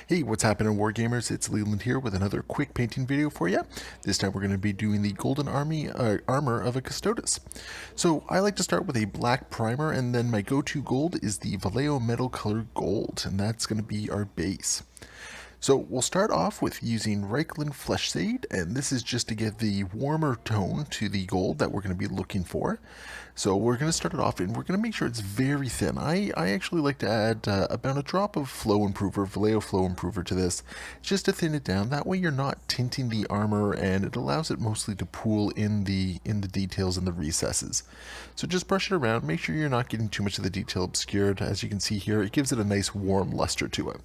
Hey, what's happening, Wargamers? It's Leland here with another quick painting video for you. This time we're going to be doing the golden armor of a Custodes. So I like to start with a black primer, and then my go-to gold is the Vallejo metal colored gold, and that's going to be our base. So we'll start off with using Leland Flesh Shade, and this is just to give the warmer tone to the gold that we're going to be looking for. So we're going to start it off, and we're going to make sure it's very thin. I actually like to add about a drop of Flow Improver, Vallejo Flow Improver to this, just to thin it down. That way you're not tinting the armor, and it allows it mostly to pool in the details and the recesses. So just brush it around, make sure you're not getting too much of the detail obscured. As you can see here, it gives it a nice warm luster to it.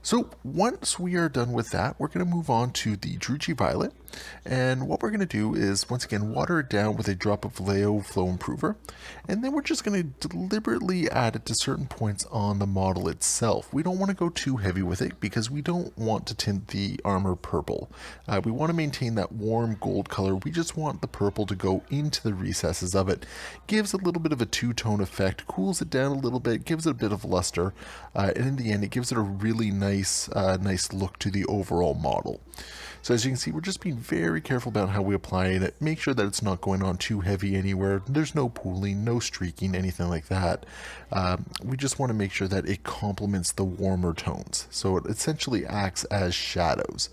So once we are done with that, we're going to move on to the Druchii Violet, and what we're going to do is once again water it down with a drop of Vallejo Flow Improver, and then we're just going to deliberately add it to certain points on the model itself. We don't want to go too heavy with it because we don't want to tint the armor purple. We want to maintain that warm gold color. We just want the purple to go into the recesses of it. Gives a little bit of a two-tone effect, cools it down a little bit, gives it a bit of luster, and in the end it gives it a really nice look to the overall model. So as you can see, we're just being very careful about how we apply it. Make sure that it's not going on too heavy anywhere. There's no pooling, no streaking, anything like that. We just want to make sure that it complements the warmer tones. So it essentially acts as shadows.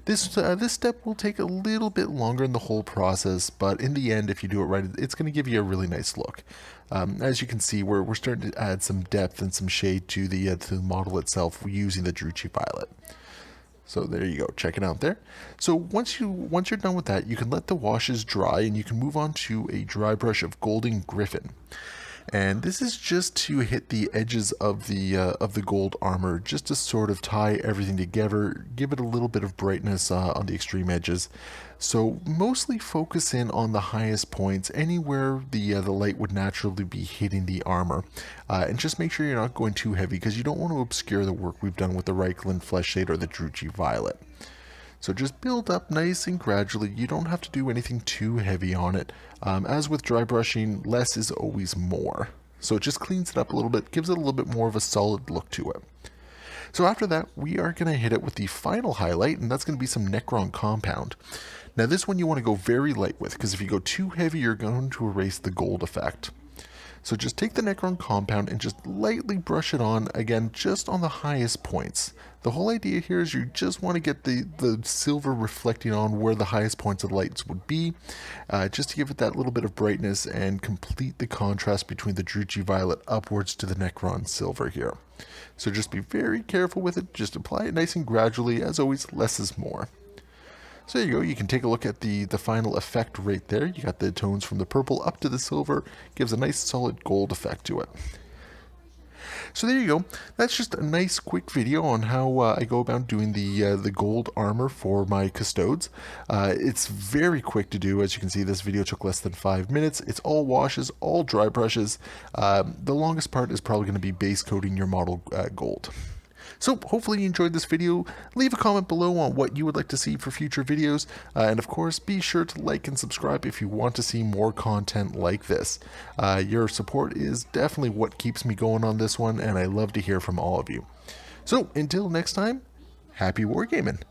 This step will take a little bit longer in the whole process, but in the end, if you do it right, it's going to give you a really nice look. As you can see, we're starting to add some depth and some shade to the model itself using the Druchii Violet. So there you go, check it out there. So once you're done with that, you can let the washes dry, and you can move on to a dry brush of Golden Griffin. And this is just to hit the edges of the gold armor, just to sort of tie everything together, give it a little bit of brightness on the extreme edges. So mostly focus in on the highest points, anywhere the light would naturally be hitting the armor. And just make sure you're not going too heavy, because you don't want to obscure the work we've done with the Leland Flesh Shade or the Druchii Violet. So just build up nice and gradually. You don't have to do anything too heavy on it. As with dry brushing, less is always more. So it just cleans it up a little bit, gives it a little bit more of a solid look to it. So after that, we are going to hit it with the final highlight, and that's going to be some Necron Compound. Now this one you want to go very light with, because if you go too heavy, you're going to erase the gold effect. So just take the Necron Compound and just lightly brush it on, again, just on the highest points. The whole idea here is you just want to get the silver reflecting on where the highest points of the lights would be, just to give it that little bit of brightness and complete the contrast between the Druchii Violet upwards to the Necron Silver here. So just be very careful with it, just apply it nice and gradually. As always, less is more. So there you go, you can take a look at the final effect right there. You got the tones from the purple up to the silver, gives a nice solid gold effect to it. So there you go, that's just a nice quick video on how I go about doing the gold armor for my Custodes. It's very quick to do. As you can see, this video took less than 5 minutes. It's all washes, all dry brushes. The longest part is probably going to be base coating your model gold. So hopefully you enjoyed this video. Leave a comment below on what you would like to see for future videos. And of course, be sure to like and subscribe if you want to see more content like this. Your support is definitely what keeps me going on this one, and I love to hear from all of you. So until next time, happy wargaming.